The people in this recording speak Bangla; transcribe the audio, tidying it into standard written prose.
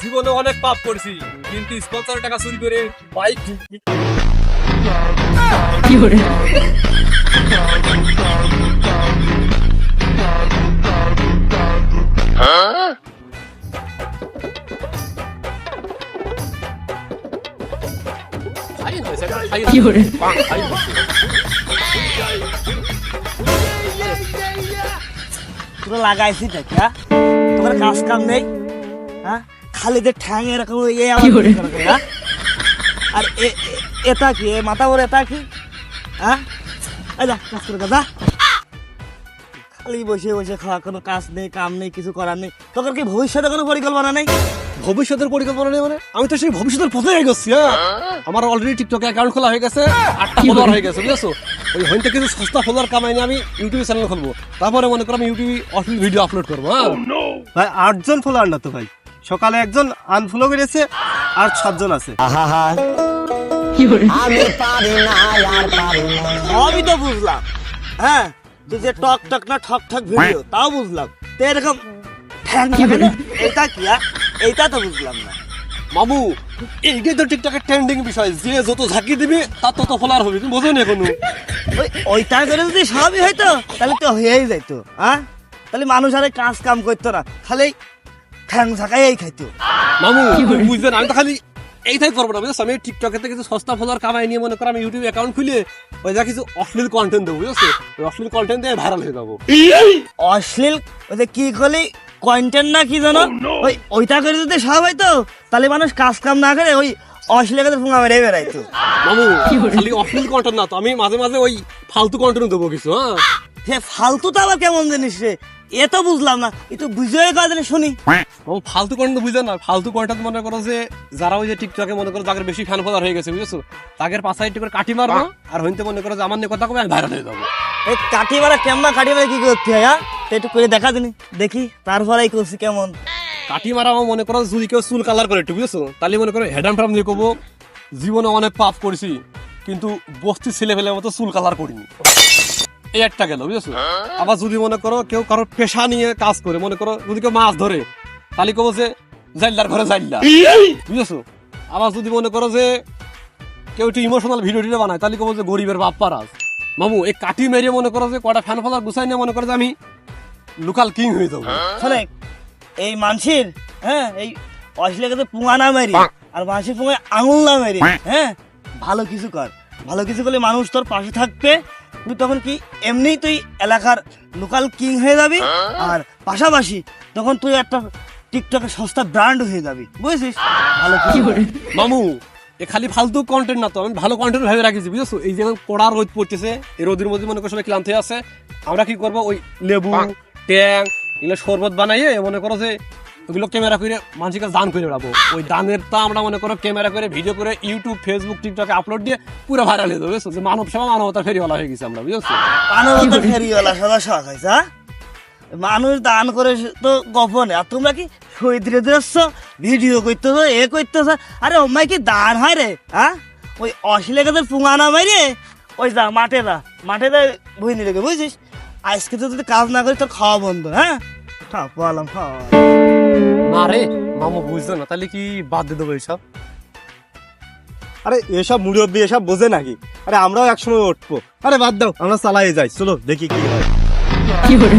জীবনে অনেক পাপ করছি, কিন্তু স্পন্সরের টাকা চুরি করে বাইক কি করে কি করে তোরা লাগাইছি দেখ, হ্যাঁ তোমার কাজ কাম নেই, হ্যাঁ খালি যে ঠ্যাং এরকম কি করে? হ্যাঁ আর এটা কি মাথা বড় এটা কি, হ্যাঁ এই যা কাজ করে যা, খালি বসে বসে খাওয়া, কোনো কাজ নেই কাম নেই কিছু করার নেই। তোর কি ভবিষ্যতে কোনো পরিকল্পনা নেই? ভবিষ্যতের পরিকল্পনা নেই মানে আমি তো সেই ভবিষ্যতের পথে এগোচ্ছি। হ্যাঁ আমার অলরেডি টিকটকে অ্যাকাউন্ট খোলা হয়ে গেছে, 8টা ফলোয়ার হয়ে গেছে, বুঝেছো? ওই হইতে কিছু সস্তা ফলোয়ার কামাই নিয়ে আমি ইউটিউব চ্যানেল খুলবো, তারপরে মনে করো আমি ইউটিউবে অশ্লীল ভিডিও আপলোড করবো। হ্যাঁ ভাই 8 জন ফলোয়ার না তো ভাই, সকালে একজন আনফলো করেছে আর 7 জন আছে। কি করে সবই তো বুঝলাম, হ্যাঁ তুই যে টক টক না ঠক ঠক ভিডিও তাও বুঝলাম, তো এরকম ঠ্যাং থাকে না, এটা কি এইটা তো বুঝলাম না। মামু এইটাই তো টিকটকের ট্রেন্ডিং বিষয়, যে যত ঝাঁকি দিবি তার তত ফলোয়ার হবে, তুমি বোঝো না এখনো? ওইটা করে যদি সবই হইতো তাহলে তো হয়েই যাইতো, হ্যাঁ তাহলে মানুষ আর কাজ কাম করতো না, খালি ঠ্যাং ঝাঁকাই খাইতো। মামু বুঝবেন, আমি তো খালি এইটাই করবো না, বুঝছো? আমি টিকটকে কিছু সস্তা ফলোয়ার কামাই নিয়ে মনে করো আমি ইউটিউব অ্যাকাউন্ট খুলে ওই যা কিছু অশ্লীল কন্টেন্ট দেবো, বুঝছো? ওই অশ্লীল কন্টেন্ট দিয়ে ভাইরাল হয়ে যাবো। অশ্লীল ওই যে কি করলি কন্টেন্ট না কি জানো, ওইটা করে যদি সব হইতো তাহলে মানুষ কাজ কাম না করে ওই অশ্লীল ফুঙা মেরে বেড়াইতো। মামু খালি অশ্লীল কন্টেন্ট না তো, আমি মাঝে মাঝে ওই ফালতু কন্টেন্ট দেবো কিছু। হ্যাঁ সে ফালতুটা আবার কেমন জিনিস রে, এ তো বুঝলাম না, একটু বুঝে কাজ শুনি। মামু ফালতু কন্টেন্ট বুঝলেন না? ফালতু কন্টেন্ট মনে করো যে যারা ওই যে টিকটকে মনে করো যাদের বেশি ফ্যান ফলোয়ার হয়ে গেছে, বুঝছো? তাদের পাশে একটু করে কাটি মারবো, আর হইতে মনে করো যে আমার নিয়ে কথা কবে আমি ভাইরাল হয়ে যাবো। এই কাঠি মারা কেমন কাঠি মারা কি করতে হয়, হ্যাঁ তো একটু করে দেখা দিনি দেখি, তারপরে করছি কেমন কাটি মারা আমার মনে করো যদি কেউ চুল কালার করে একটু, বুঝছো? তাহলে মনে করো হেড অ্যান্ড ফ্রাম দিয়ে করবো জীবনে অনেক পাপ করেছি, কিন্তু বস্তি ছেলে ফেলে মতো চুল কালার করিনি, এই একটা গেল, বুঝছো? আবার যদি মনে করো কেউ কারোর পেশা নিয়ে কাজ করে, মনে করো যদি কেউ মাছ ধরে তাহলে কবো যে জাইল্লার ঘরে জাইল্লা, বুঝছো? আবার যদি মনে করো যে কেউ একটু ইমোশনাল ভিডিও টিডিও বানায় তাহলে কবো যে গরিবের বাপ্পা রাজ। মামু এই কাটি মেরিয়ে মনে করো যে কটা ফ্যান ফলোয়ার গুছাই নিয়ে মনে করো যে আমি লোকাল কিং হয়ে যাবো। শোনে এই মানুষের, হ্যাঁ এই অশ্লীলকে পুঙা না মেরি আর মানুষের পুঙে আঙুল না মেরি, হ্যাঁ ভালো কিছু কর, ভালো কিছু করলে মানুষ তোর পাশে থাকবে, তুই তখন কি এমনি তুই এলাকার লোকাল কিং হয়ে যাবি, আর পাশাপাশি তখন তুই একটা টিকটকের সস্তা ব্র্যান্ড হয়ে যাবি, বুঝেছিস? ভালো কিছু কর। মামু এ খালি ফালতু কন্টেন্ট না তো, আমি ভালো কন্টেন্ট ভেবে রাখিছি, বুঝছো? এই যেমন কড়া রোদ পড়তেছে, এই রোদের মধ্যে মনে করো সবাই ক্লান্ত হয়ে আছে, আমরা কি করবো ওই লেবু ট্যাং এগুলো শরবত বানাইয়ে মনে করো যে ওগুলো ক্যামেরা করে মানুষকে দান করে বেড়াবো, ওই দানের তা আমরা মনে করো ক্যামেরা করে ভিডিও করে ইউটিউব ফেসবুক টিকটকে আপলোড দিয়ে পুরো ভাইরাল হয়ে যাবে, বুঝছো? যে মানব সেবা মানবতা ফেরিওয়ালা হয়ে গেছি আমরা, বুঝছো? মানবতা ফেরিওয়ালা সদা শখ হয়েছে, হ্যাঁ মানুষ দান করে তো গোপনে, আর তোমরা কি শহীদরে দিচ্ছ ভিডিও করতেছ এ করতেছ, আরে ওমাই কি দান হয় রে, হ্যাঁ ওই অশ্লীলকে পুঙা না মাইরে ওই যা মাঠে যা বই নিয়ে রেখে, বুঝছিস? আজকে তো যদি কাজ না করি তোর খাওয়া বন্ধ, হ্যাঁ খাওয়ালাম খাওয়া। না রে মামু বুঝছো না, তাহলে কি বাদ দিয়ে দেবো এইসব? আরে এসব মুরব্বী এসব বোঝে নাকি? আরে আমরাও একসময় উঠবো, আরে বাদ দাও আমরা চালাই যাই, চলো দেখি কি হয়। কি করে